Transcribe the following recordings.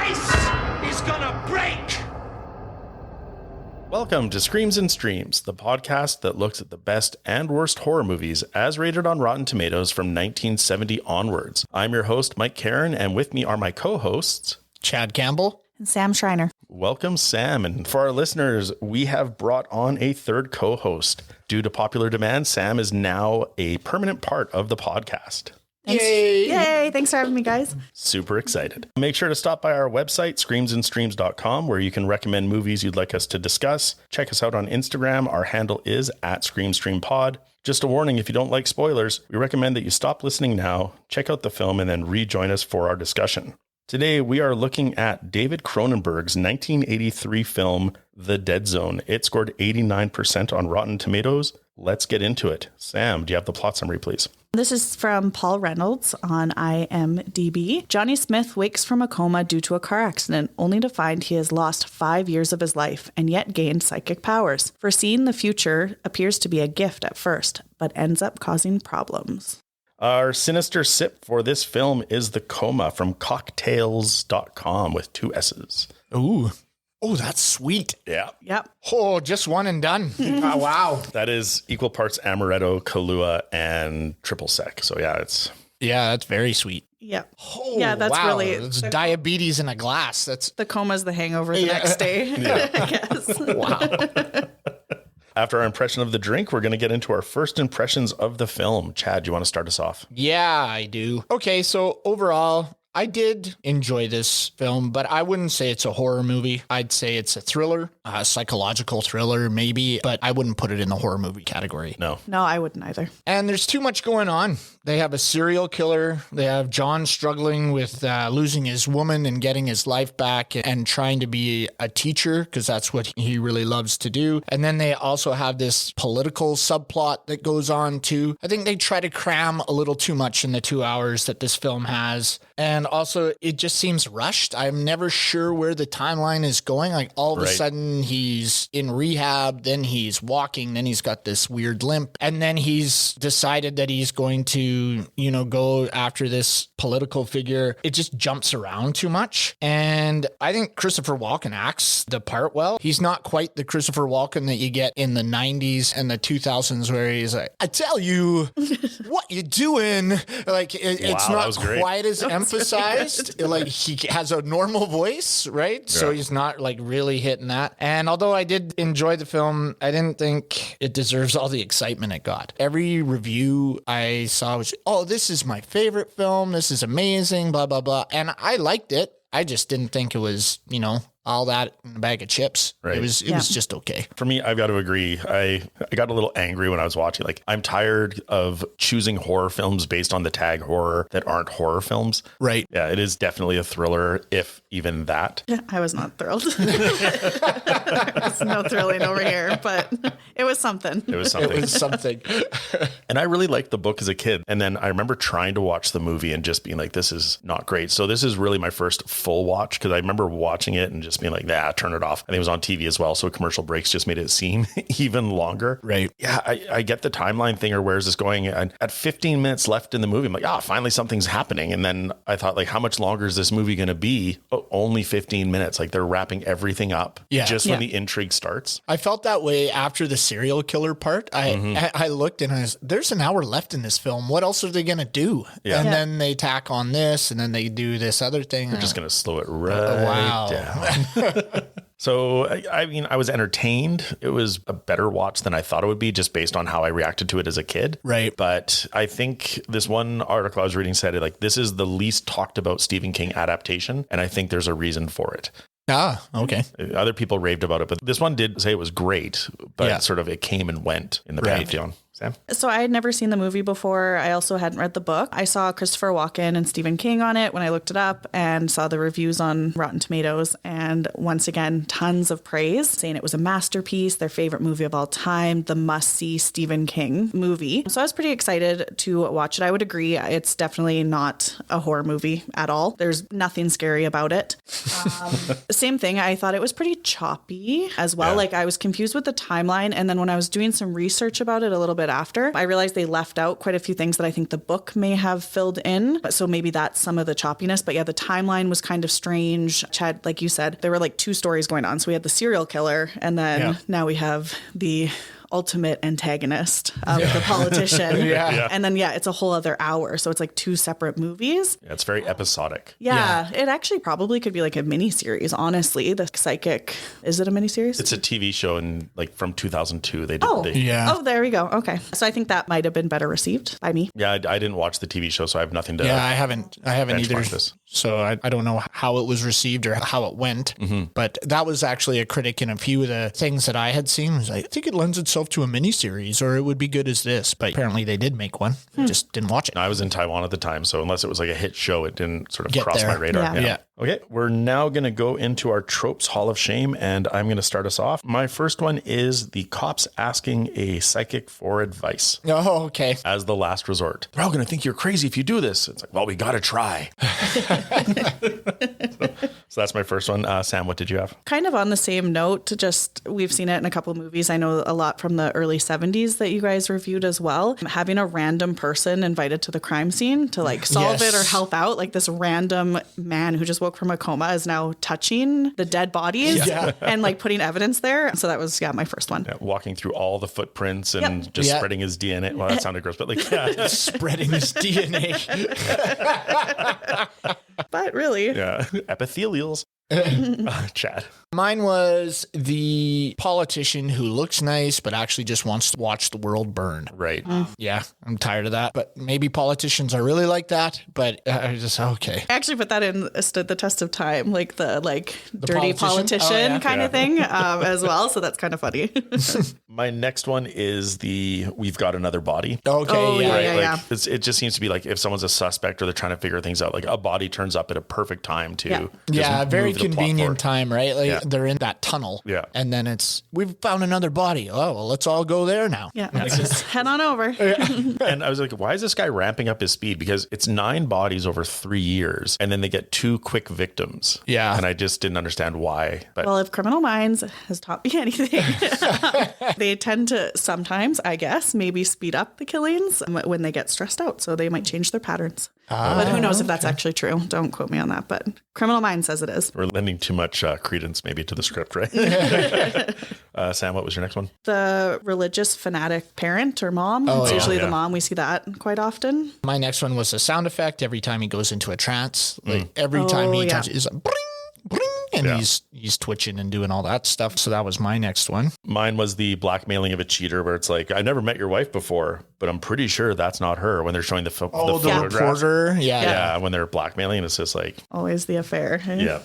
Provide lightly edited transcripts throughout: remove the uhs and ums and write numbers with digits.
ice is gonna break! Welcome to Screams and Streams, the podcast that looks at the best and worst horror movies as rated on Rotten Tomatoes from 1970 onwards. I'm your host, Mike Caron, and with me are my co-hosts, Chad Campbell and Sam Schreiner. Welcome, Sam. And for our listeners, we have brought on a third co-host. Due to popular demand, Sam is now a permanent part of the podcast. Thanks. Yay! Thanks for having me, guys. Super excited. Make sure to stop by our website, screamsandstreams.com, where you can recommend movies you'd like us to discuss. Check us out on Instagram. Our handle is @ScreamStreamPod. Just a warning, if you don't like spoilers, we recommend that you stop listening now, check out the film, and then rejoin us for our discussion. Today, we are looking at David Cronenberg's 1983 film, The Dead Zone. It scored 89% on Rotten Tomatoes. Let's get into it. Sam, do you have the plot summary, please? This is from Paul Reynolds on IMDb. Johnny Smith wakes from a coma due to a car accident, only to find he has lost 5 years of his life and yet gained psychic powers. Foreseeing the future appears to be a gift at first, but ends up causing problems. Our sinister sip for this film is The Coma from cocktails.com with 2 S's. Ooh. Oh, that's sweet. Yeah. Yep. Oh, just one and done. Wow. That is equal parts amaretto, Kahlua, and triple sec. So yeah, it's... Yeah, that's very sweet. Yep. Oh, yeah, that's wow. really... It's diabetes in a glass. That's The coma's the hangover the next day, I guess. wow. After our impression of the drink, we're going to get into our first impressions of the film. Chad, do you want to start us off? Yeah, I do. Okay, so overall, I did enjoy this film, but I wouldn't say it's a horror movie. I'd say it's a thriller, a psychological thriller maybe, but I wouldn't put it in the horror movie category. No. No, I wouldn't either. And there's too much going on. They have a serial killer. They have John struggling with losing his woman and getting his life back and trying to be a teacher because that's what he really loves to do. And then they also have this political subplot that goes on too. I think they try to cram a little too much in the 2 hours that this film has. And also, it just seems rushed. I'm never sure where the timeline is going. Like all of a sudden he's in rehab, then he's walking, then he's got this weird limp. And then he's decided that he's going to, go after this political figure. It just jumps around too much. And I think Christopher Walken acts the part well. He's not quite the Christopher Walken that you get in the 90s and the 2000s where he's like, I tell you, what you doing? Like, it's not quite as emphasized. Like, he has a normal voice, right? Yeah. So he's not like really hitting that. And although I did enjoy the film, I didn't think it deserves all the excitement it got. Every review I saw was, oh, this is my favorite film. This is amazing, blah, blah, blah. And I liked it. I just didn't think it was, all that in a bag of chips. Right. It was just okay. For me, I've got to agree. I got a little angry when I was watching. Like, I'm tired of choosing horror films based on the tag horror that aren't horror films. Right. Yeah, it is definitely a thriller, if even that. I was not thrilled. There's no thrilling over here, but it was something. It was something. It was something. And I really liked the book as a kid. And then I remember trying to watch the movie and just being like, this is not great. So this is really my first full watch because I remember watching it and just being like, turn it off. I think it was on TV as well. So commercial breaks just made it seem even longer. Right. Yeah, I get the timeline thing or where's this going? And at 15 minutes left in the movie, I'm like, finally something's happening. And then I thought, like, how much longer is this movie going to be? Oh, only 15 minutes. Like, they're wrapping everything up just when the intrigue starts. I felt that way after the serial killer part. I looked and there's an hour left in this film. What else are they going to do? Yeah. And then they tack on this and then they do this other thing. They're just going to slow it down. So, I mean, I was entertained. It was a better watch than I thought it would be just based on how I reacted to it as a kid. Right. But I think this one article I was reading said, like, this is the least talked about Stephen King adaptation. And I think there's a reason for it. Ah, okay. Other people raved about it, but this one did say it was great, but sort of it came and went in the pantheon. Sam? So I had never seen the movie before. I also hadn't read the book. I saw Christopher Walken and Stephen King on it when I looked it up and saw the reviews on Rotten Tomatoes. And once again, tons of praise, saying it was a masterpiece, their favorite movie of all time, the must-see Stephen King movie. So I was pretty excited to watch it. I would agree. It's definitely not a horror movie at all. There's nothing scary about it. Same thing. I thought it was pretty choppy as well. Yeah. Like I was confused with the timeline. And then when I was doing some research about it a little bit bit after. I realized they left out quite a few things that I think the book may have filled in. So maybe that's some of the choppiness. But yeah, the timeline was kind of strange. Chad, like you said, there were like two stories going on. So we had the serial killer, and then now we have the ultimate antagonist of the politician. And then, it's a whole other hour. So it's like two separate movies. Yeah, it's very episodic. Yeah, it actually probably could be like a mini series, honestly. The Psychic, is it a mini series? It's a TV show in like from 2002. They did. Oh, there we go. Okay. So I think that might have been better received by me. Yeah, I didn't watch the TV show, so I have nothing to. Yeah, I haven't either. This. So I don't know how it was received or how it went. But that was actually a critic in a few of the things that I had seen. Was like, I think it lends itself to a miniseries, or it would be good as this. But apparently they did make one. I just didn't watch it. I was in Taiwan at the time, so unless it was like a hit show, it didn't sort of Get cross there. my radar. Yeah. Okay, we're now going to go into our tropes Hall of Shame, and I'm going to start us off. My first one is the cops asking a psychic for advice. Oh, okay. As the last resort. They're all going to think you're crazy if you do this. It's like, well, we got to try. So that's my first one. Sam, what did you have? Kind of on the same note, just we've seen it in a couple movies. I know a lot from the early 70s that you guys reviewed as well. Having a random person invited to the crime scene to like solve it or help out, like this random man who just woke from a coma is now touching the dead bodies and like putting evidence there. So that was, my first one. Yeah, walking through all the footprints and just spreading his DNA. Well, that sounded gross, but like, spreading his DNA. But really. Yeah, epithelials. Chad. Mine was the politician who looks nice, but actually just wants to watch the world burn. Right. Yeah, I'm tired of that. But maybe politicians are really like that. But I just, okay. I actually put that in, stood the test of time, like the dirty politician kind of thing as well. So that's kind of funny. My next one is we've got another body. Okay, It just seems to be like if someone's a suspect or they're trying to figure things out, like a body turns up at a perfect time to very move the plot convenient forward. time, right? Like they're in that tunnel. Yeah. And then we've found another body. Oh, well, let's all go there now. Yeah. Let's just head on over. And I was like, why is this guy ramping up his speed? Because it's 9 bodies over 3 years, and then they get 2 quick victims. Yeah. And I just didn't understand why. But well, if Criminal Minds has taught me anything, they tend to sometimes, I guess, maybe speed up the killings when they get stressed out. So they might change their patterns. But who knows if that's actually true? Don't quote me on that. But Criminal Minds says it is. we're lending too much credence maybe to the script, right? Sam, what was your next one? The religious fanatic parent or mom. It's usually the mom. We see that quite often. My next one was a sound effect every time he goes into a trance. Like every time he touches, it's like, bring, bring, and he's twitching and doing all that stuff. So that was my next one. Mine was the blackmailing of a cheater where it's like, I've never met your wife before, but I'm pretty sure that's not her when they're showing the photographs. Reporter. Yeah, when they're blackmailing, it's just like... Always the affair. Yeah.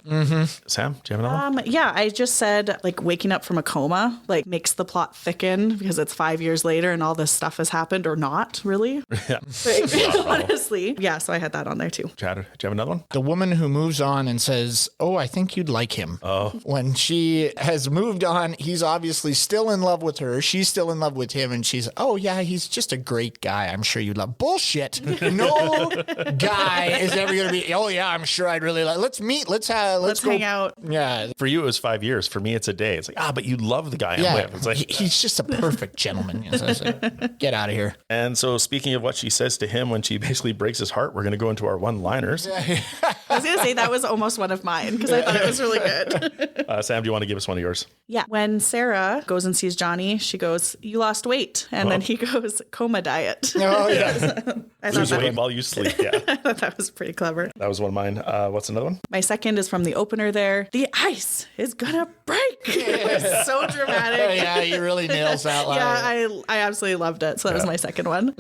Sam, do you have another one? Yeah, I just said like waking up from a coma like makes the plot thicken because it's 5 years later and all this stuff has happened or not really. Yeah. Honestly. Yeah, so I had that on there too. Chad, do you have another one? The woman who moves on and says, oh, I think you'd like him. Oh. When she has moved on, he's obviously still in love with her. She's still in love with him. And she's, oh, yeah, he's just a great guy. I'm sure you'd love. Bullshit. No guy is ever going to be, oh, yeah, I'm sure I'd really like. Let's meet. Let's go hang out. Yeah. For you, it was 5 years. For me, it's a day. It's like, but you love the guy I'm with. It's like, he's just a perfect gentleman. So it's like, get out of here. And so speaking of what she says to him when she basically breaks his heart, we're going to go into our one-liners. I was going to say that was almost one of mine because I thought it was really good. Sam, do you want to give us one of yours? Yeah. When Sarah goes and sees Johnny, she goes, you lost weight. And then he goes, coma diet. Oh, yeah. I Lose weight while you sleep. Yeah. thought that was pretty clever. That was one of mine. What's another one? My second is from the opener there. The ice is gonna break. It was so dramatic. Yeah, he really nails that line. Yeah, I absolutely loved it. So that was my second one.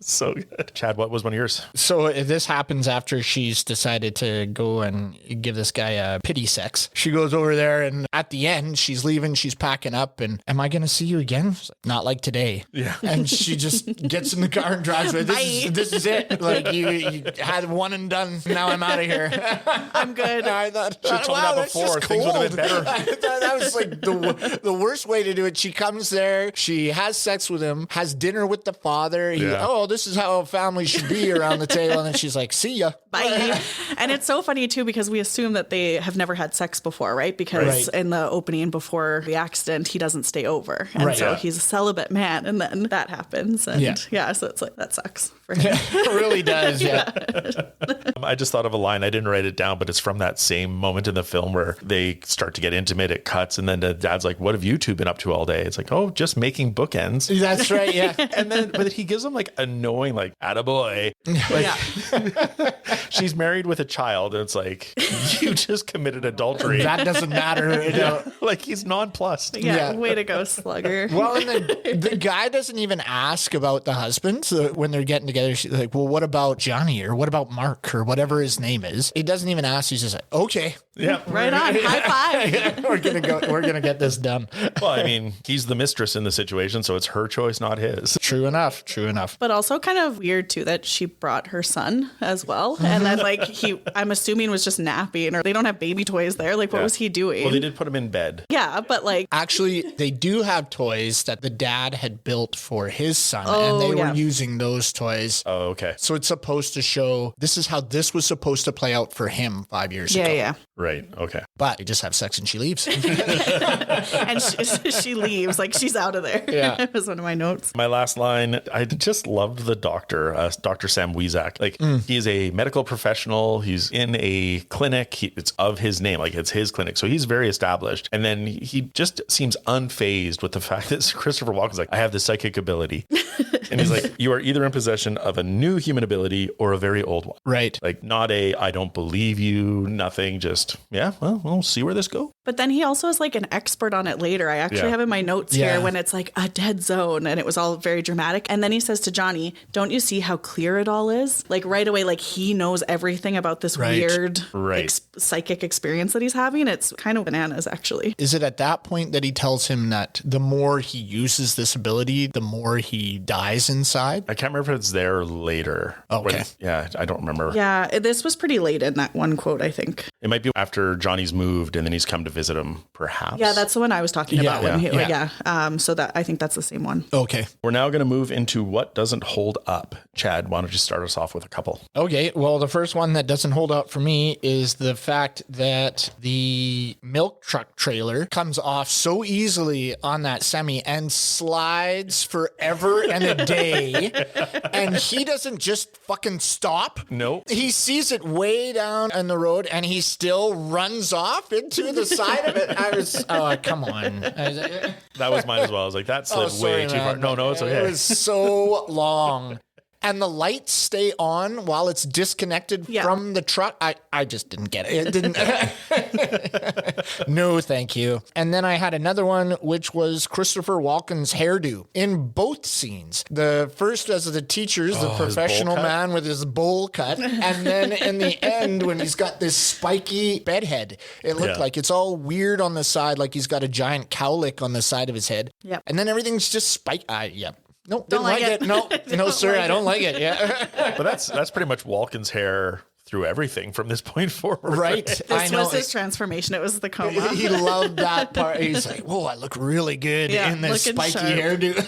So good. Chad, what was one of yours? So this happens after she's decided to go and give this guy a pity sex. She goes over there and at the end, she's leaving, she's packing up and, am I going to see you again? She's like, not like today. Yeah. And she just gets in the car and drives away. This is it. Like you had one and done. Now I'm out of here. I'm good. I thought, She told me that before. Things would have been better. I thought that was like the worst way to do it. She comes there, she has sex with him, has dinner with the father. Oh, this is how a family should be around the table. And then she's like, see ya. Bye. And it's so funny too, because we assume that they have never had sex before, right? Because in the opening before the accident, he doesn't stay over. And so he's a celibate man, and then that happens. And so it's like, that sucks for him. It really does. Yeah. I just thought of a line. I didn't write it down, but it's from that same moment in the film where they start to get intimate. It cuts, and then the dad's like, "What have you two been up to all day?" It's like, "Oh, just making bookends." That's right. Yeah. And then, but he gives him like a knowing, like, "Attaboy." Like, she's married with a child, and it's like, you just committed adultery. That doesn't matter. You know? Like, he's nonplussed. Yeah. Way to go, slugger. Well, and then the guy doesn't even ask about the husband. So when they're getting together, she's like, "Well, what about Johnny, or what about Mark, or whatever his name is?" He doesn't even ask. He's just like, "Okay, yeah, right on, high five." We're gonna get this done. Well, I mean, he's the mistress in the situation, so it's her choice, not his. True enough. But also kind of weird too that she brought her son as well, and then like I'm assuming was just napping, or they don't have baby toys there. Like, what was he doing? Well, they did put him in bed. Yeah, but like, actually, they do have toys that the dad had built for his son, and they were using those toys. Oh, okay. So it's supposed to show this is how this was supposed to play out for him 5 years ago. Yeah. Right. Okay. But they just have sex and she leaves. And she leaves, like she's out of there. Yeah. It was one of my notes. My last line, I just loved the doctor, Dr. Sam Weizak. Like, he's a medical professional. He's in a clinic. It's of his name. Like, it's his clinic. So he's very established. And then he just seems unfazed with the fact that Christopher Walken's like, "I have this psychic ability." And he's like, "You are either in possession of a new human ability or a very old one." Right. Like, not "I don't believe you," nothing. Just, we'll see where this goes. But then he also is like an expert on it later. I actually have in my notes here when it's like a dead zone, and it was all very dramatic. And then he says to Johnny, "Don't you see how clear it all is?" Like, right away, like he knows everything about this weird psychic experience that he's having. It's kind of bananas, actually. Is it at that point that he tells him that the more he uses this ability, the more he dies inside? I can't remember if it's there or later. Okay. I don't remember. Yeah, this was pretty late in that one quote, I think. It might be after Johnny's moved and then he's come to visit him, perhaps. Yeah, that's the one I was talking about. Yeah. So that I think that's the same one. Okay. We're now going to move into what doesn't hold up. Chad, why don't you start us off with a couple? Okay. Well, the first one that doesn't hold up for me is the fact that the milk truck trailer comes off so easily on that semi and slides forever and a day. And he doesn't just fucking stop. Nope. He sees it way down on the road and he still runs off into the side of it. I was, come on. That was mine as well. I was like, that slid way too far. No, it's okay. It was so long. And the lights stay on while it's disconnected from the truck. I just didn't get it. It didn't. No, thank you. And then I had another one, which was Christopher Walken's hairdo in both scenes. The first as the teacher's, the professional man with his bowl cut. And then in the end, when he's got this spiky bedhead, it looked like it's all weird on the side, like he's got a giant cowlick on the side of his head. Yep. And then everything's just spiky. Nope, don't like it. No, sir, I don't like it. Yeah. But that's pretty much Walken's hair through everything from this point forward. Right. This was his transformation. It was the coma. He loved that part. He's like, "Whoa, I look really good in this spiky hairdo."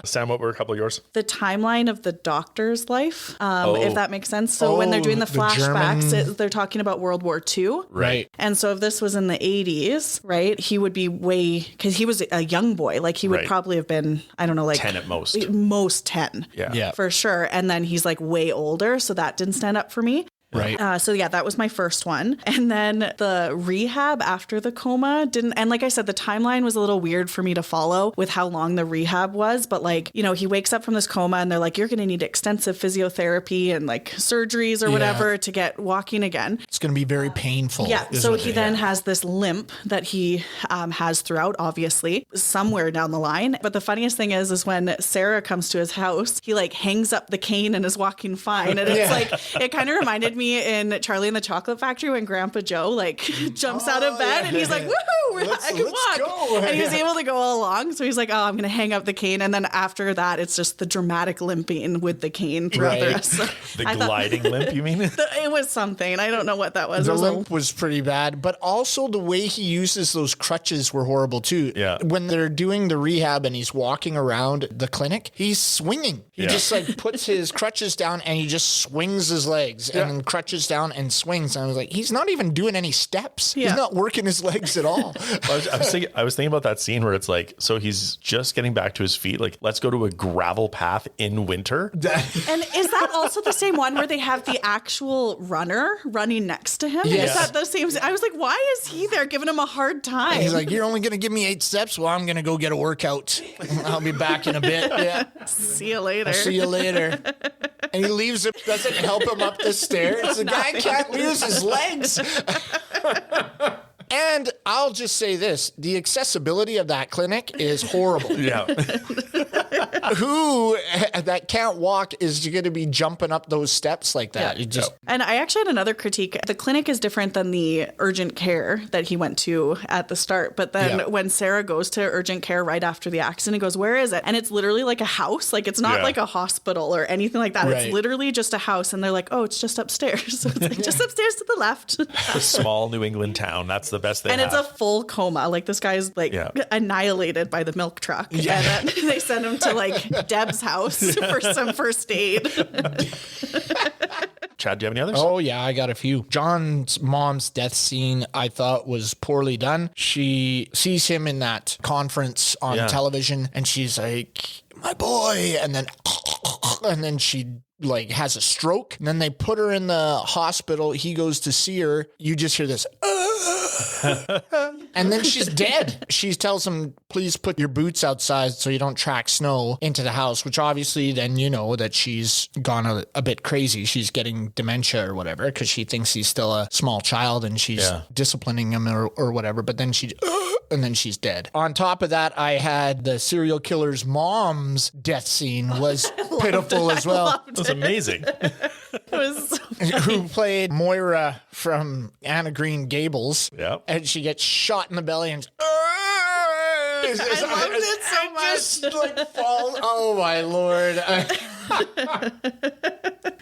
Sam, what were a couple of yours? The timeline of the doctor's life, if that makes sense. So when they're doing the flashbacks, they're talking about World War II. Right. And so if this was in the 80s, right, he would be because he was a young boy. Like he would probably have been, I don't know, like 10 at most. Most 10. Yeah. For sure. And then he's like way older. So that didn't stand up for me. Right. That was my first one. And then the rehab after the coma didn't. And like I said, the timeline was a little weird for me to follow with how long the rehab was. But like, he wakes up from this coma and they're like, "You're going to need extensive physiotherapy and like surgeries or whatever to get walking again." It's going to be very painful. Yeah. So he then has this limp that he has throughout, obviously, somewhere down the line. But the funniest thing is when Sarah comes to his house, he like hangs up the cane and is walking fine. And it's like, it kind of reminded me in Charlie and the Chocolate Factory when Grandpa Joe like jumps out of bed and he's like, "Woohoo, I can walk." Go. And he's able to go all along. So he's like, "Oh, I'm going to hang up the cane." And then after that, it's just the dramatic limping with the cane throughout the rest. The gliding limp, you mean? It was something. I don't know what that was. The limp was pretty bad, but also the way he uses those crutches were horrible too. Yeah. When they're doing the rehab and he's walking around the clinic, he's swinging. He just like puts his crutches down and he just swings his legs and crutches down and swings. And I was like, he's not even doing any steps. Yeah. He's not working his legs at all. I was thinking about that scene where it's like, so he's just getting back to his feet. Like, let's go to a gravel path in winter. And is that also the same one where they have the actual runner running next to him? Yes. Is that the same? I was like, why is he there giving him a hard time? He's like, you're only going to give me 8 steps? Well, I'm going to go get a workout. I'll be back in a bit. Yeah. See you later. I'll see you later. And he leaves him, doesn't help him up the stairs. The guy can't use his legs. And I'll just say this, the accessibility of that clinic is horrible. Yeah. Who that can't walk is going to be jumping up those steps like that? Yeah. You just And I actually had another critique. The clinic is different than the urgent care that he went to at the start. But then when Sarah goes to urgent care right after the accident, he goes, where is it? And it's literally like a house. Like it's not like a hospital or anything like that. Right. It's literally just a house. And they're like, oh, it's just upstairs. So it's like just upstairs to the left. A small New England town. That's the best they And have. it's a full coma. Like this guy's like annihilated by the milk truck. Yeah. And then they send him to like Deb's house for some first aid. Chad, do you have any others? Oh, yeah, I got a few. John's mom's death scene I thought was poorly done. She sees him in that conference on television and she's like, my boy. And then she like has a stroke. And then they put her in the hospital. He goes to see her. You just hear this. And then she's dead. She tells him, please put your boots outside so you don't track snow into the house, which obviously then you know that she's gone a bit crazy. She's getting dementia or whatever because she thinks he's still a small child and she's disciplining him or whatever. But then and then she's dead. On top of that, I had the serial killer's mom's death scene was pitiful as well. It was amazing. It was so Who played Moira from Anna Green Gables. Yep. And she gets shot in the belly and I loved it so much. just like fall. Oh my Lord.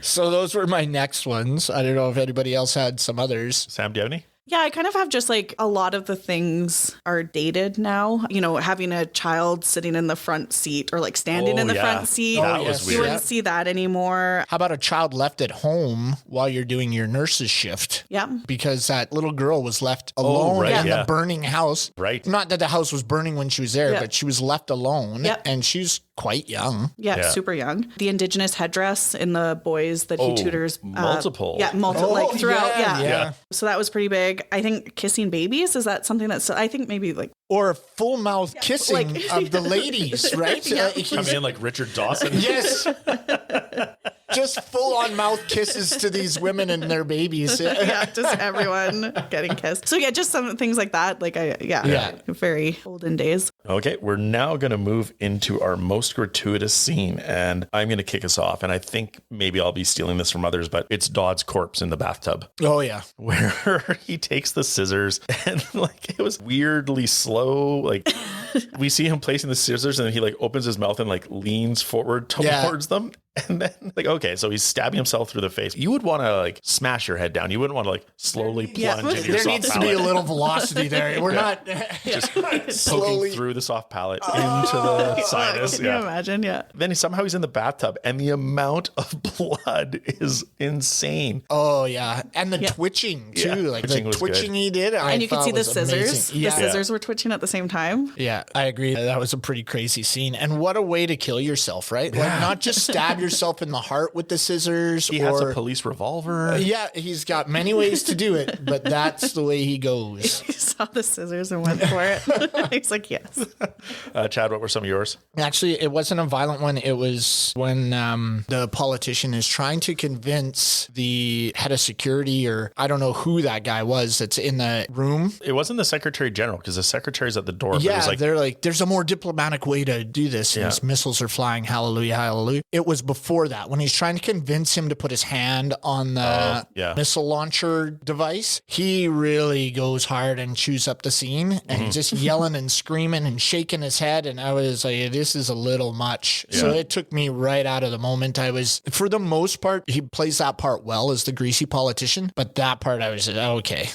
So those were my next ones. I don't know if anybody else had some others. Sam, do you have any? Yeah, I kind of have just like a lot of the things are dated now. You know, having a child sitting in the front seat or like standing in the front seat. That was You weird. wouldn't see that anymore. How about a child left at home while you're doing your nurse's shift? Yeah. Because that little girl was left alone right, in the burning house. Right. Not that the house was burning when she was there, Yeah. but she was left alone. Yep. And she's quite young. Yeah, super young. The indigenous headdress in the boys that he tutors. multiple. Like throughout. Yeah. So that was pretty big. I think kissing babies, is that something that's, I think maybe like. Or full mouth kissing like- of the ladies, right? Coming in like Richard Dawson. Yes. Just full on mouth kisses to these women and their babies. Yeah, just everyone getting kissed. So yeah, just some things like that. Like very olden days. Okay, we're now going to move into our most gratuitous scene, and I'm going to kick us off. And I think maybe I'll be stealing this from others, but it's Dodd's corpse in the bathtub. Oh, yeah. Where he takes the scissors and like it was weirdly slow. Like we see him placing the scissors and he like opens his mouth and like leans forward towards them. And then like, okay, so he's stabbing himself through the face. You would want to like smash your head down. You wouldn't want to like slowly plunge into your There soft needs to palate. be a little velocity there. We're not Just slowly poking through the soft palate into the sinus. Can you imagine? Yeah. Then somehow he's in the bathtub and the amount of blood is insane. Oh, yeah. And the twitching, too. Yeah. Like Twitching the was twitching good. he did. And you could see the scissors. Yeah. The scissors were twitching at the same time. Yeah, I agree. That was a pretty crazy scene. And what a way to kill yourself, right? Like not just stab yourself in the heart with the scissors. He has a police revolver. Yeah, he's got many ways to do it, but that's the way he goes. He saw the scissors and went for it. He's like, yes. Chad, what were some of yours? Actually, it wasn't a violent one. It was when the politician is trying to convince the head of security, or I don't know who that guy was that's in the room. It wasn't the Secretary General because the Secretary's at the door. But it Yeah, was like, they're like, there's a more diplomatic way to do this. And his missiles are flying. Hallelujah, hallelujah. It was before that when he's trying to convince him to put his hand on the missile launcher device. He really goes hard and chews up the scene and he's just yelling and screaming and shaking his head. And I was like, this is a little much. So it took me right out of the moment. I was, for the most part, he plays that part well as the greasy politician. But that part, I was okay.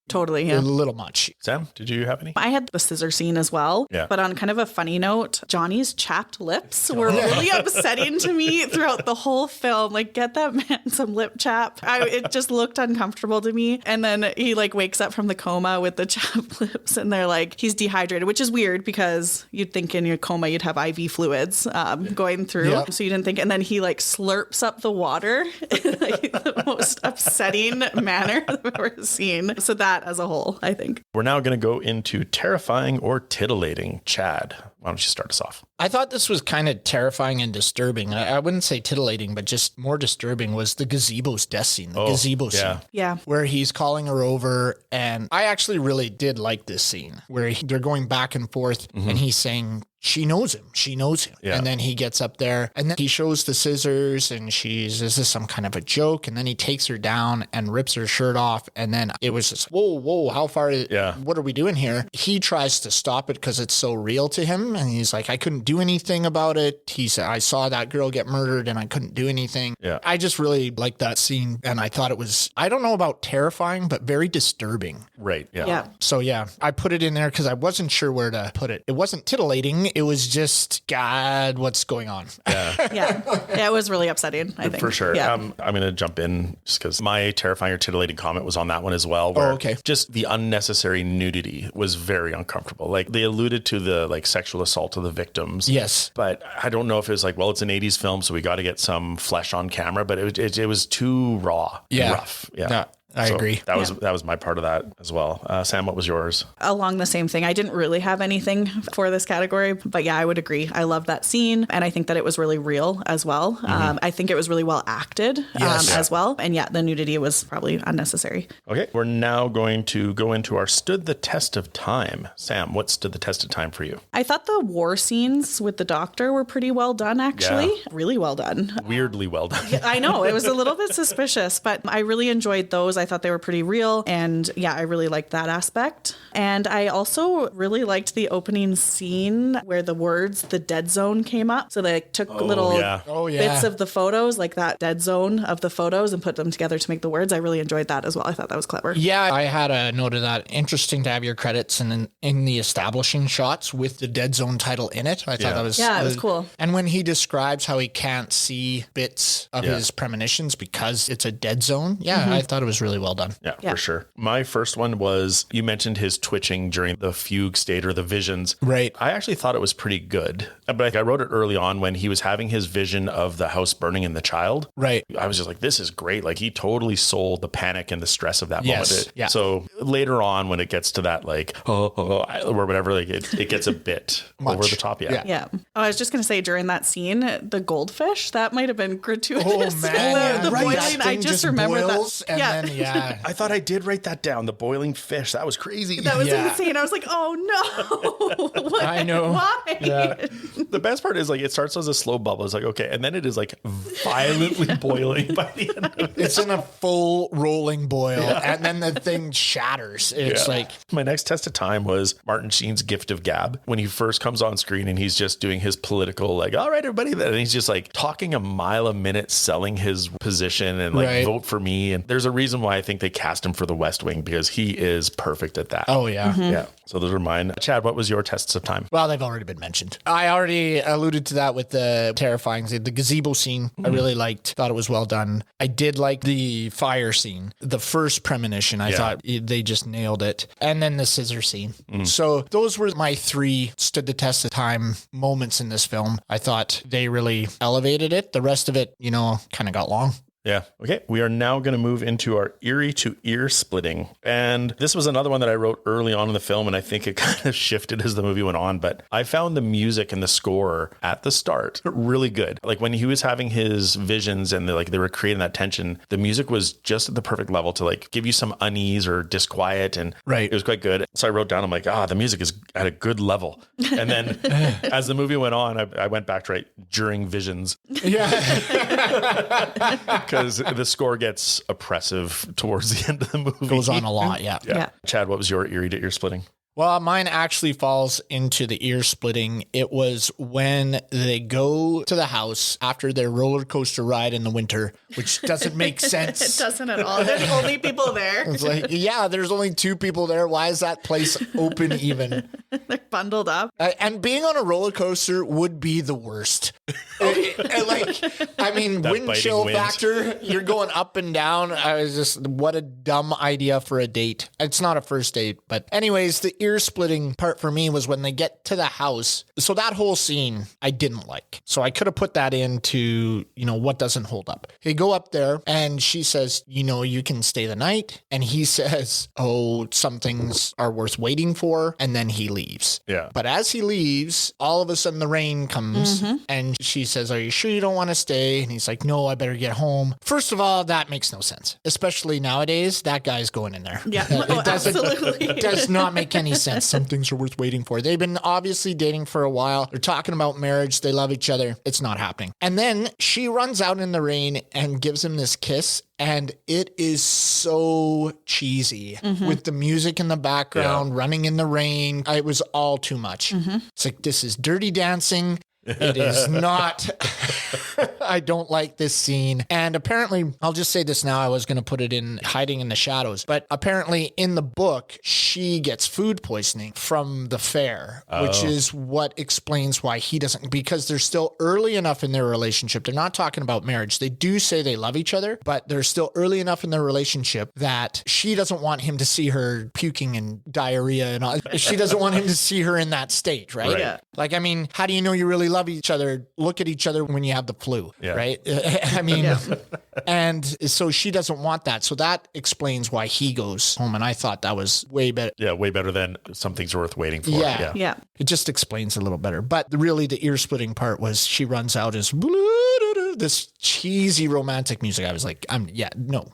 Totally, A yeah. little much. Sam, did you have any? I had the scissor scene as well. Yeah. But on kind of a funny note, Johnny's chapped lips were really upsetting to me throughout the whole film. Like, get that man some lip chap. It just looked uncomfortable to me. And then he like wakes up from the coma with the chapped lips and they're like, he's dehydrated, which is weird because you'd think in your coma you'd have IV fluids going through. Yeah. So you didn't think. And then he like slurps up the water in like the most upsetting manner I've ever seen. So that as a whole, I think. We're now going to go into terrifying or titillating. Chad, why don't you start us off? I thought this was kind of terrifying and disturbing. I wouldn't say titillating, but just more disturbing was the gazebo's death scene, the gazebo scene. Yeah. Where he's calling her over. And I actually really did like this scene where they're going back and forth and he's saying, she knows him. She knows him. Yeah. And then he gets up there and then he shows the scissors and is this some kind of a joke? And then he takes her down and rips her shirt off. And then it was just, whoa, how far? What are we doing here? He tries to stop it because it's so real to him. And he's like, I couldn't do anything about it. He said, I saw that girl get murdered and I couldn't do anything. Yeah. I just really liked that scene. And I thought it was, I don't know about terrifying, but very disturbing. Right. Yeah. Yeah. So yeah, I put it in there because I wasn't sure where to put it. It wasn't titillating. It was just, God, what's going on? Yeah, it was really upsetting, I think. For sure. Yeah. I'm going to jump in just because my terrifying or titillating comment was on that one as well. Where okay. Just the unnecessary nudity was very uncomfortable. Like they alluded to the like sexual assault of the victims. Yes. But I don't know if it was like, well, it's an 80s film, so we got to get some flesh on camera, but it was too raw and rough. Yeah. I agree. That was my part of that as well. Sam, what was yours? Along the same thing. I didn't really have anything for this category, but yeah, I would agree. I love that scene. And I think that it was really real as well. I think it was really well acted as well. And yeah, the nudity was probably unnecessary. Okay. We're now going to go into our stood the test of time. Sam, what stood the test of time for you? I thought the war scenes with the doctor were pretty well done, actually. Yeah. Really well done. Weirdly well done. I know. It was a little bit suspicious, but I really enjoyed those. I thought they were pretty real. And yeah, I really liked that aspect. And I also really liked the opening scene where the words, the dead zone came up. So they took little bits of the photos, like that dead zone of the photos and put them together to make the words. I really enjoyed that as well. I thought that was clever. Yeah, I had a note of that. Interesting to have your credits and in the establishing shots with the dead zone title in it. I thought that was... Yeah, it was cool. And when he describes how he can't see bits of his premonitions because it's a dead zone. Yeah, I thought it was really well done. Yeah, for sure. My first one was, you mentioned his twitching during the fugue state or the visions. Right. I actually thought it was pretty good. But I wrote it early on when he was having his vision of the house burning and the child. Right. I was just like, this is great. Like he totally sold the panic and the stress of that moment. Yeah. So later on when it gets to that like, or whatever, like it gets a bit over the top. Yeah. Oh, I was just going to say during that scene, the goldfish, that might have been gratuitous. Oh, man. The Right. boiling, That I thing just remembered that. And then, I thought I did write that down. The boiling fish. That was crazy. That was insane. I was like, oh no. What? I know. Why? Yeah. The best part is like it starts as a slow bubble. It's like, okay. And then it is like violently boiling by the end of it. It's in a full rolling boil and then the thing shatters. It's like... My next test of time was Martin Sheen's gift of gab. When he first comes on screen and he's just doing his political, like, all right, everybody. And he's just like talking a mile a minute, selling his position and like vote for me. And there's a reason why I think they cast him for the West Wing because he is perfect at that. Oh, yeah. Yeah. So those are mine. Chad, what was your tests of time? Well, they've already been mentioned. I already alluded to that with the terrifying scene. The gazebo scene, I really liked. Thought it was well done. I did like the fire scene. The first premonition, I thought they just nailed it. And then the scissor scene. So those were my three stood the test of time moments in this film. I thought they really elevated it. The rest of it, kind of got long. Yeah. Okay. We are now going to move into our eerie to ear splitting. And this was another one that I wrote early on in the film. And I think it kind of shifted as the movie went on. But I found the music and the score at the start really good. Like when he was having his visions and they were creating that tension, the music was just at the perfect level to like give you some unease or disquiet. And it was quite good. So I wrote down, I'm like, the music is at a good level. And then as the movie went on, I went back to during visions. Yeah. Because the score gets oppressive towards the end of the movie. Goes on a lot, yeah. Chad, what was your eerie to ear splitting? Well, mine actually falls into the ear splitting. It was when they go to the house after their roller coaster ride in the winter, which doesn't make sense. It doesn't at all. There's only people there. It's like, yeah, there's only 2 people there. Why is that place open even? They're bundled up. And being on a roller coaster would be the worst. Wind chill factor, you're going up and down. I was just, what a dumb idea for a date. It's not a first date, but anyways, the ear splitting part for me was when they get to the house. So that whole scene I didn't like. So I could have put that into, what doesn't hold up. They go up there and she says, you can stay the night. And he says, oh, some things are worth waiting for. And then he leaves. Yeah. But as he leaves, all of a sudden the rain comes and she says, are you sure you don't want to stay? And he's like, no, I better get home. First of all, that makes no sense. Especially nowadays, that guy's going in there. Yeah, Absolutely. It does not make any sense. Some things are worth waiting for. They've been obviously dating for a while. They're talking about marriage. They love each other. It's not happening. And then she runs out in the rain and gives him this kiss. And it is so cheesy with the music in the background, running in the rain. It was all too much. It's like, this is dirty dancing. It is not. I don't like this scene. And apparently, I'll just say this now. I was going to put it in hiding in the shadows. But apparently in the book, she gets food poisoning from the fair, which is what explains why he doesn't, because they're still early enough in their relationship. They're not talking about marriage. They do say they love each other, but they're still early enough in their relationship that she doesn't want him to see her puking and diarrhea and all. She doesn't want him to see her in that state, right? Yeah. Like, how do you know you really love each other? Look at each other when you have the flu, right? And so she doesn't want that. So that explains why he goes home. And I thought that was way better. Yeah, way better than some things are worth waiting for. Yeah. It just explains a little better. But really the ear splitting part was she runs out as this cheesy romantic music. I was like, no.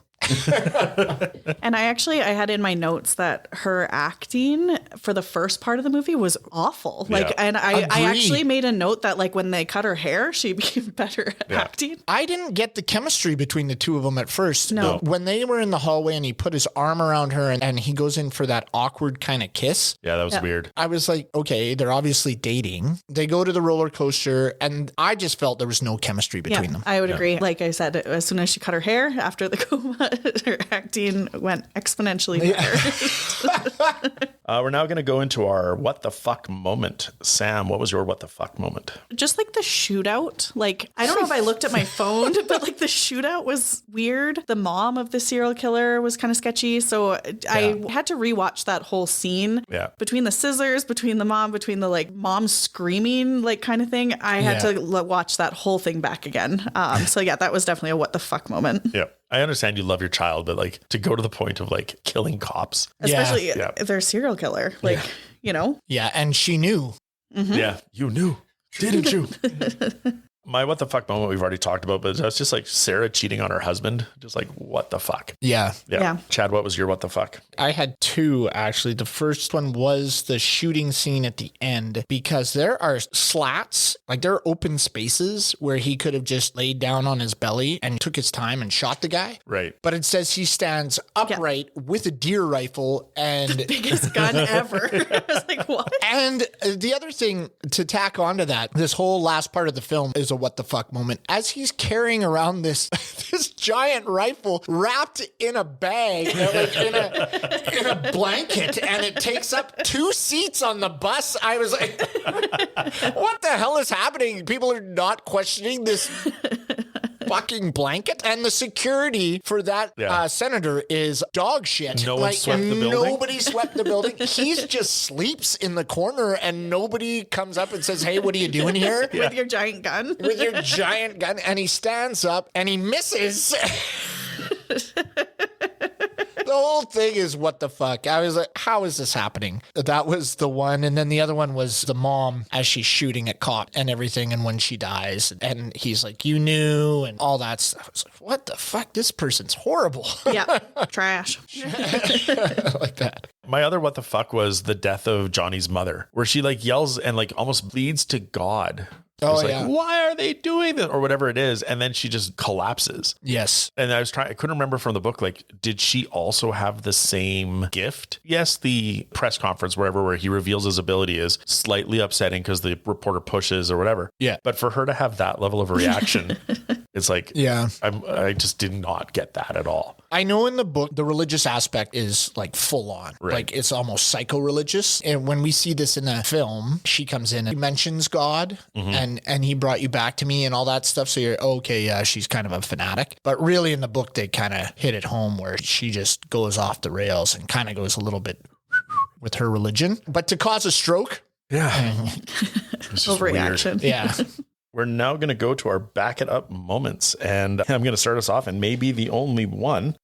And I had in my notes that her acting for the first part of the movie was awful. I actually made a note that when they cut her hair, she became better at acting. I didn't get the chemistry between the two of them at first. No. When they were in the hallway and he put his arm around her and he goes in for that awkward kind of kiss. Yeah, that was weird. I was like, okay, they're obviously dating. They go to the roller coaster and I just felt there was no chemistry between them. I would agree. Like I said, as soon as she cut her hair after the coma, her acting went exponentially better. We're now going to go into our what the fuck moment. Sam, what was your what the fuck moment? Just the shootout. I don't know if I looked at my phone, but the shootout was weird. The mom of the serial killer was kind of sketchy. So I had to rewatch that whole scene. Yeah. Between the scissors, between the mom, between the mom screaming kind of thing. I had to watch that whole thing back again. That was definitely a what the fuck moment. Yeah. I understand you love your child, but to go to the point of killing cops. Especially if they're a serial killer. Yeah, and she knew. Mm-hmm. Yeah, you knew, didn't you? My what the fuck moment we've already talked about, but that's just Sarah cheating on her husband. Just what the fuck? Yeah. Chad, what was your what the fuck? I had two, actually. The first one was the shooting scene at the end, because there are slats, there are open spaces where he could have just laid down on his belly and took his time and shot the guy. Right. But it says he stands upright with a deer rifle and the biggest gun ever. I was like, what? And the other thing to tack onto that, this whole last part of the film is a what the fuck moment. As he's carrying around this giant rifle wrapped in a bag, in a blanket, and it takes up 2 seats on the bus. I was like, what the hell is happening? People are not questioning this fucking blanket. And the security for that senator is dog shit. No one swept the building? Nobody swept the building. He just sleeps in the corner and nobody comes up and says, hey, what are you doing here? With your giant gun? With your giant gun. And he stands up and he misses. The whole thing is what the fuck. I was like, how is this happening? That was the one. And then the other one was the mom as she's shooting at cop and everything. And when she dies and he's like, you knew, and all that stuff. I was like, what the fuck? This person's horrible. Yeah. Trash. Like that. My other what the fuck was the death of Johnny's mother, where she yells and almost bleeds to God Oh, It's yeah. like, why are they doing this? Or whatever it is. And then she just collapses. Yes. And I couldn't remember from the book, like, did she also have the same gift? Yes, the press conference, where he reveals his ability is slightly upsetting because the reporter pushes or whatever. Yeah. But for her to have that level of reaction, it's like, Yeah. I just did not get that at all. I know in the book, the religious aspect is like full on. Right. Like it's almost psycho-religious. And when we see this in the film, she comes in and mentions God and he brought you back to me and all that stuff. So you're, okay, yeah, she's kind of a fanatic. But really in the book, they kind of hit it home where she just goes off the rails and kind of goes a little bit with her religion. But to cause a stroke, Yeah. It's just Overreaction. weird. yeah. We're now going to go to our back it up moments. And I'm going to start us off and maybe the only one.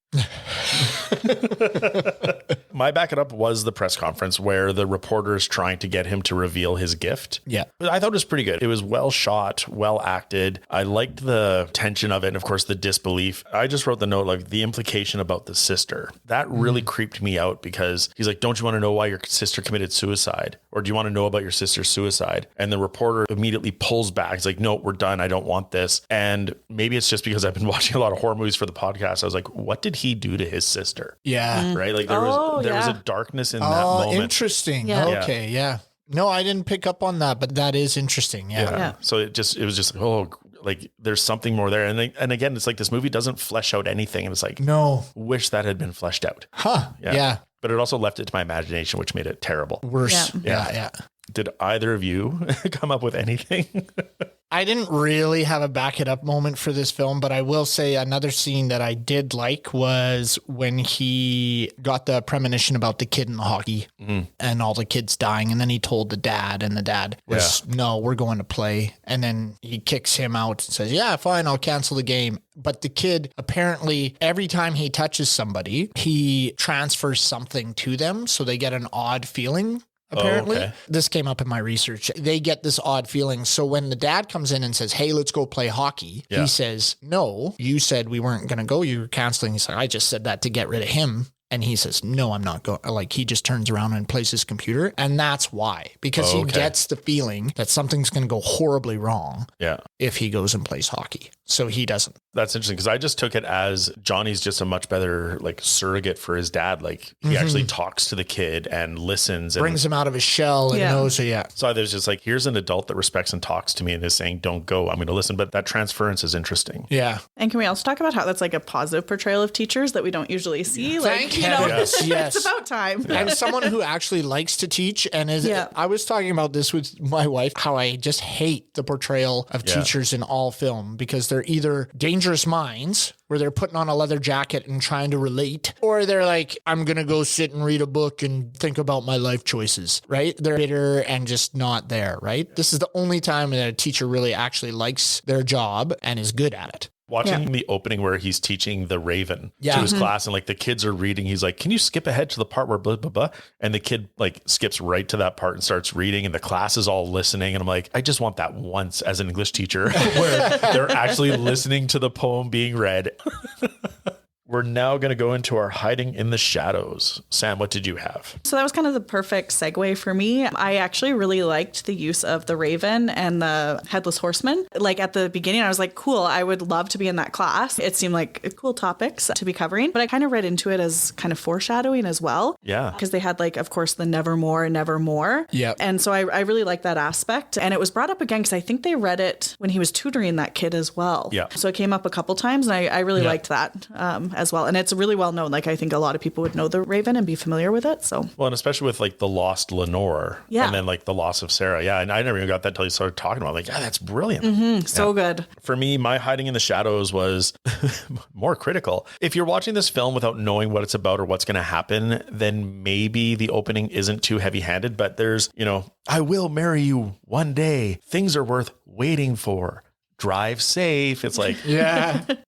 My back it up was the press conference where the reporter is trying to get him to reveal his gift. Yeah. I thought it was pretty good. It was well shot, well acted. I liked the tension of it. And of course, the disbelief. I just wrote the note, like the implication about the sister. That really creeped me out because he's like, don't you want to know why your sister committed suicide? Or do you want to know about your sister's suicide? And the reporter immediately pulls back. He's like, no, we're done. I don't want this. And maybe it's just because I've been watching a lot of horror movies for the podcast. I was like, what did he do to his sister? Yeah. Right? Like there was a darkness in that Oh, moment. interesting. Yeah. Okay. Yeah. No, I didn't pick up on that, but that is interesting. Yeah. Yeah. So it was just, oh, like there's something more there. And again, it's like this movie doesn't flesh out anything. And it's like, No. wish that had been fleshed out. Huh. Yeah. But it also left it to my imagination, which made it terrible. Worse. Yeah. Yeah. Did either of you come up with anything? I didn't really have a back it up moment for this film, but I will say another scene that I did like was when he got the premonition about the kid in the hockey and all the kids dying. And then he told the dad, and the dad was, no, we're going to play. And then he kicks him out and says, yeah, fine, I'll cancel the game. But the kid, apparently, every time he touches somebody, he transfers something to them. So they get an odd feeling. Apparently, okay. This came up in my research. They get this odd feeling. So when the dad comes in and says, hey, let's go play hockey, he says, no, you said we weren't going to go. You were canceling. He's like, I just said that to get rid of him. And he says, no, I'm not going. Like he just turns around and plays his computer. And that's why, because he gets the feeling that something's going to go horribly wrong if he goes and plays hockey. So he doesn't. That's interesting because I just took it as Johnny's just a much better like surrogate for his dad. Like he actually talks to the kid and listens. Brings him out of his shell and knows. So there's just like, here's an adult that respects and talks to me and is saying, don't go, I'm going to listen. But that transference is interesting. Yeah. And can we also talk about how that's like a positive portrayal of teachers that we don't usually see? Thank Like, you know, yes. it's about time. I'm someone who actually likes to teach and is, I was talking about this with my wife, how I just hate the portrayal of teachers in all film because they're either dangerous minds where they're putting on a leather jacket and trying to relate, or they're like, I'm going to go sit and read a book and think about my life choices, right? They're bitter and just not there, right? This is the only time that a teacher really actually likes their job and is good at it. Watching the opening where he's teaching the Raven to his class and like the kids are reading, he's like, can you skip ahead to the part where blah, blah, blah? And the kid like skips right to that part and starts reading and the class is all listening. And I'm like, I just want that once as an English teacher where they're actually listening to the poem being read. We're now going to go into our hiding in the shadows. Sam, what did you have? So that was kind of the perfect segue for me. I actually really liked the use of the Raven and the Headless Horseman. Like at the beginning, I was like, cool, I would love to be in that class. It seemed like cool topics to be covering, but I kind of read into it as kind of foreshadowing as well. Yeah. Because they had like, of course, the nevermore. Yeah. And so I really like that aspect. And it was brought up again because I think they read it when he was tutoring that kid as well. Yeah. So it came up a couple times and I really liked that as well. And it's really well known. Like I think a lot of people would know the Raven and be familiar with it. So well, and especially with like the lost Lenore and then like the loss of Sarah. Yeah. And I never even got that till you started talking about it. Like, yeah, that's brilliant. So good. For me, my hiding in the shadows was more critical. If you're watching this film without knowing what it's about or what's going to happen, then maybe the opening isn't too heavy handed, but there's, you know, I will marry you one day. Things are worth waiting for. Drive safe. It's like,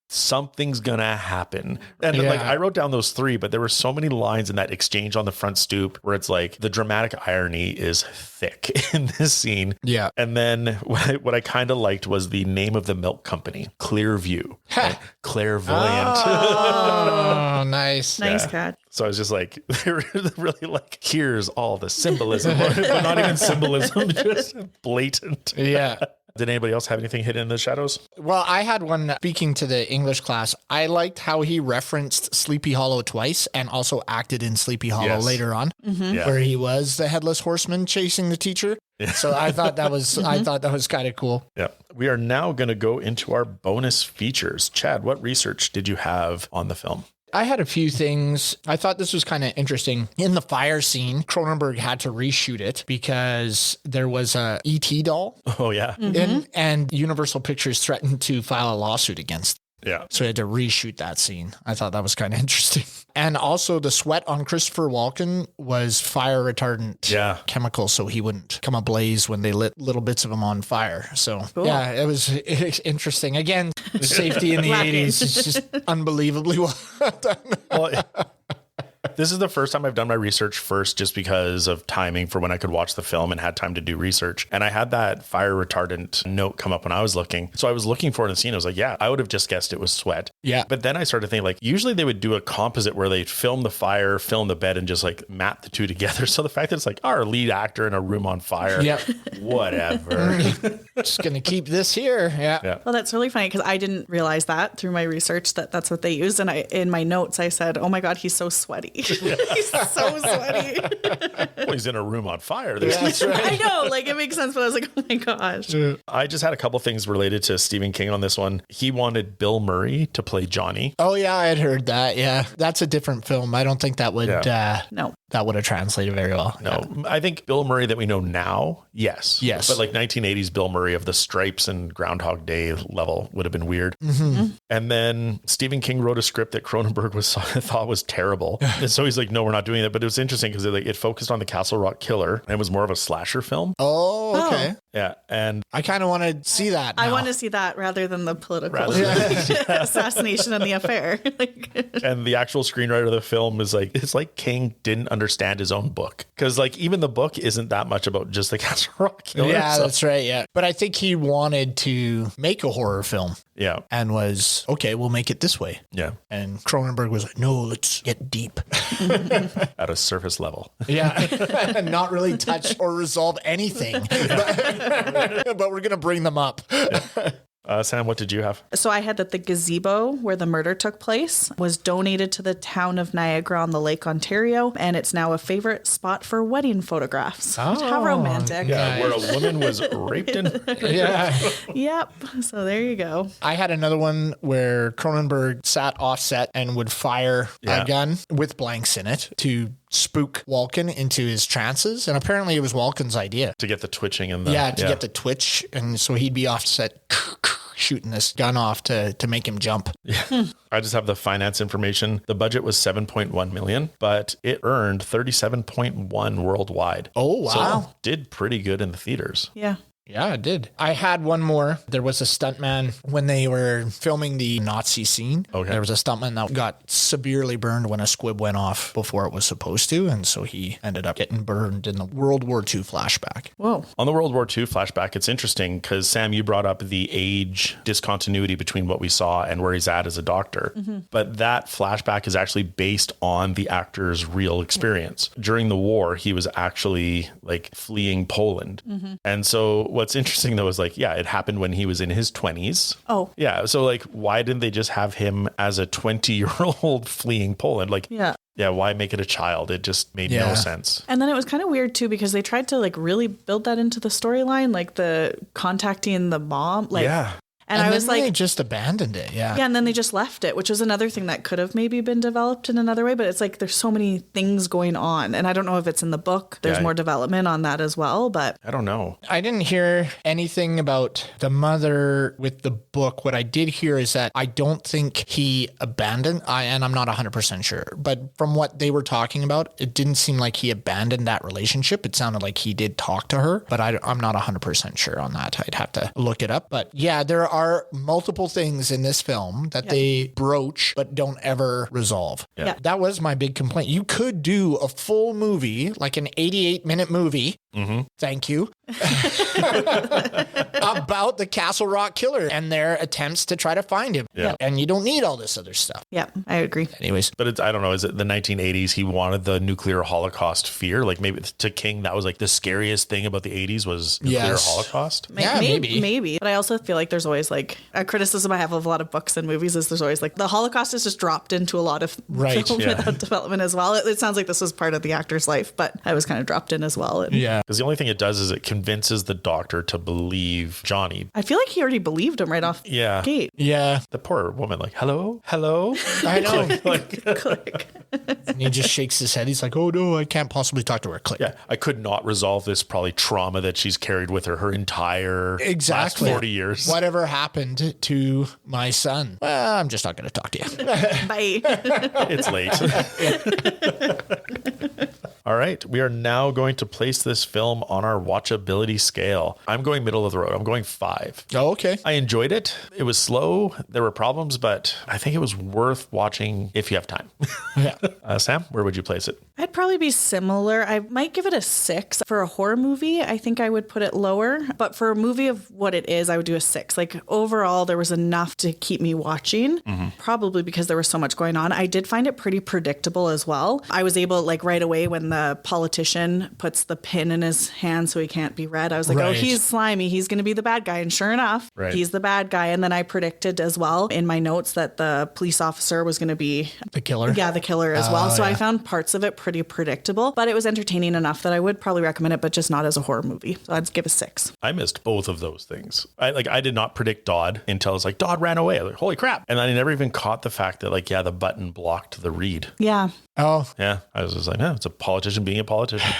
something's gonna happen. And like I wrote down those three, but there were so many lines in that exchange on the front stoop where it's like the dramatic irony is thick in this scene. Yeah. And then what I kind of liked was the name of the milk company, Clearview. Right? Clairvoyant. Oh, nice. Nice catch. So I was just like, they're really like, here's all the symbolism, but not even symbolism, just blatant. Yeah. Did anybody else have anything hidden in the shadows? Well, I had one speaking to the English class. I liked how he referenced Sleepy Hollow twice and also acted in Sleepy Hollow later on, where he was the headless horseman chasing the teacher. Yeah. So I thought that was kind of cool. Yeah. We are now going to go into our bonus features. Chad, what research did you have on the film? I had a few things. I thought this was kind of interesting. In the fire scene, Cronenberg had to reshoot it because there was a E.T. doll. Oh, yeah. And Universal Pictures threatened to file a lawsuit against. Yeah. So he had to reshoot that scene. I thought that was kind of interesting. And also the sweat on Christopher Walken was fire retardant chemical, so he wouldn't come ablaze when they lit little bits of him on fire. So yeah, it was interesting. Again, safety in the 80s is just unbelievably well done. Well, this is the first time I've done my research first just because of timing for when I could watch the film and had time to do research. And I had that fire retardant note come up when I was looking. So I was looking for it in the scene. I was like, yeah, I would have just guessed it was sweat. Yeah. But then I started thinking like, usually they would do a composite where they film the fire, film the bed and just like map the two together. So the fact that it's like our lead actor in a room on fire, whatever. Just going to keep this here. Yeah. Well, that's really funny because I didn't realize that through my research that that's what they used. And in my notes, I said, oh my God, he's so sweaty. He's so sweaty. Well, he's in a room on fire. That's right. I know, like it makes sense, but I was like, oh my gosh. I just had a couple things related to Stephen King on this one. He wanted Bill Murray to play Johnny. Oh yeah, I had heard that. Yeah, that's a different film. I don't think that would. No. That would have translated very well. No, I think Bill Murray that we know now, yes. But like 1980s Bill Murray of the Stripes and Groundhog Day level would have been weird. And then Stephen King wrote a script that Cronenberg thought was terrible. And so he's like, no, we're not doing that. But it was interesting because it focused on the Castle Rock killer and it was more of a slasher film. Oh, okay. Yeah. And I kind of want to see that now. I want to see that rather than the political assassination and the affair. And the actual screenwriter of the film is like, it's like King didn't understand his own book. Because like even the book isn't that much about just the Castle Rock killer. Yeah, that's right. Yeah. But I think he wanted to make a horror film. Yeah. And was, okay, we'll make it this way. Yeah. And Cronenberg was like, no, let's get deep. At a surface level. Yeah. Not really touch or resolve anything. But we're going to bring them up. Sam, what did you have? So I had that the gazebo where the murder took place was donated to the town of Niagara on the Lake Ontario, and it's now a favorite spot for wedding photographs. How romantic. Yeah, where a woman was raped and Yep. So there you go. I had another one where Cronenberg sat offset and would fire a gun with blanks in it to spook Walken into his trances. And apparently it was Walken's idea. to get the twitching and the get the twitch. And so he'd be offset shooting this gun off to make him jump. I just have the finance information. The budget was 7.1 million, but it earned 37.1 worldwide. Oh, wow. So it did pretty good in the theaters. Yeah. Yeah, it did. I had one more. There was a stuntman when they were filming the Nazi scene. Okay. There was a stuntman that got severely burned when a squib went off before it was supposed to. And so he ended up getting burned in the World War II flashback. Whoa. On the World War II flashback, it's interesting because Sam, you brought up the age discontinuity between what we saw and where he's at as a doctor. But that flashback is actually based on the actor's real experience. During the war, he was actually like fleeing Poland. And so what's interesting though is like, yeah, it happened when he was in his 20s. Oh. Yeah. So like, why didn't they just have him as a 20-year-old fleeing Poland? Like, yeah, why make it a child? It just made no sense. And then it was kind of weird too, because they tried to like really build that into the storyline, like the contacting the mom. Like, And I was like, they just abandoned it. Yeah. And then they just left it, which was another thing that could have maybe been developed in another way. But it's like there's so many things going on. And I don't know if it's in the book. There's more development on that as well. But I don't know. I didn't hear anything about the mother with the book. What I did hear is that I don't think he abandoned, and I'm not 100% sure. But from what they were talking about, it didn't seem like he abandoned that relationship. It sounded like he did talk to her, but I'm not 100% sure on that. I'd have to look it up. But yeah, there are multiple things in this film that they broach but don't ever resolve. That was my big complaint. You could do a full movie, like an 88-minute movie, Thank you. About the Castle Rock killer and their attempts to try to find him. Yeah. And you don't need all this other stuff. Yeah, I agree. Anyways. But it's, I don't know, is it the 1980s? He wanted the nuclear holocaust fear. Like maybe to King, that was like the scariest thing about the 80s was nuclear holocaust. Yeah, maybe. Maybe. But I also feel like there's always like a criticism I have of a lot of books and movies is there's always like the Holocaust is just dropped into a lot of film without development as well. It sounds like this was part of the actor's life, but I was kind of dropped in as well. And Because the only thing it does is it convinces the doctor to believe Johnny. I feel like he already believed him right off the gate. Yeah. The poor woman, like, hello? I know. Click. And he just shakes his head. He's like, oh no, I can't possibly talk to her. Click. Yeah, I could not resolve this probably trauma that she's carried with her entire last 40 years. Whatever happened to my son? Well, I'm just not going to talk to you. Bye. It's late. All right, we are now going to place this film on our watchability scale. I'm going middle of the road. I'm going 5. Oh, okay. I enjoyed it. It was slow. There were problems, but I think it was worth watching if you have time. Yeah. Sam, where would you place it? I'd probably be similar. I might give it a 6. For a horror movie, I think I would put it lower. But for a movie of what it is, I would do a 6. Like overall, there was enough to keep me watching, probably because there was so much going on. I did find it pretty predictable as well. I was able, like right away when the politician puts the pin in his hand so he can't be read, I was like, oh, he's slimy. He's going to be the bad guy. And sure enough, he's the bad guy. And then I predicted as well in my notes that the police officer was going to be the killer. Yeah, the killer as well. So I found parts of it pretty predictable, but it was entertaining enough that I would probably recommend it, but just not as a horror movie. So I'd give a 6. I missed both of those things. I did not predict Dodd until it's like Dodd ran away. I was like, holy crap. And I never even caught the fact that like, the button blocked the read. Yeah. Oh. Yeah. I was just like, it's a politician being a politician.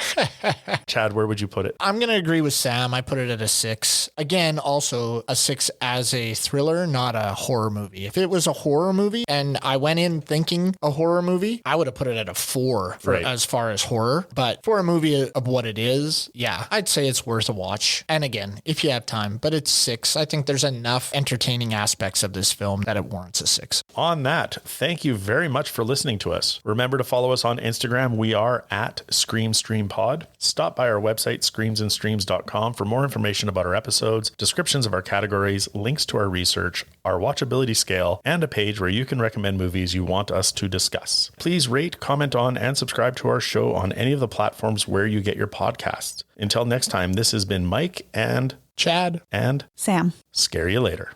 Chad, where would you put it? I'm going to agree with Sam. I put it at a 6. Again, also a 6 as a thriller, not a horror movie. If it was a horror movie and I went in thinking a horror movie, I would have put it at a 4 as far as horror. But for a movie of what it is, I'd say it's worth a watch. And again, if you have time, but it's 6. I think there's enough entertaining aspects of this film that it warrants a 6. On that, thank you very much for listening to us. Remember to follow us on Instagram. We are at ScreamStreamPod. Stop by our website, screamsandstreams.com, for more information about our episodes, descriptions of our categories, links to our research, our watchability scale, and a page where you can recommend movies you want us to discuss. Please rate, comment on, and subscribe to our show on any of the platforms where you get your podcasts. Until next time, this has been Mike and Chad and Sam. Scare you later.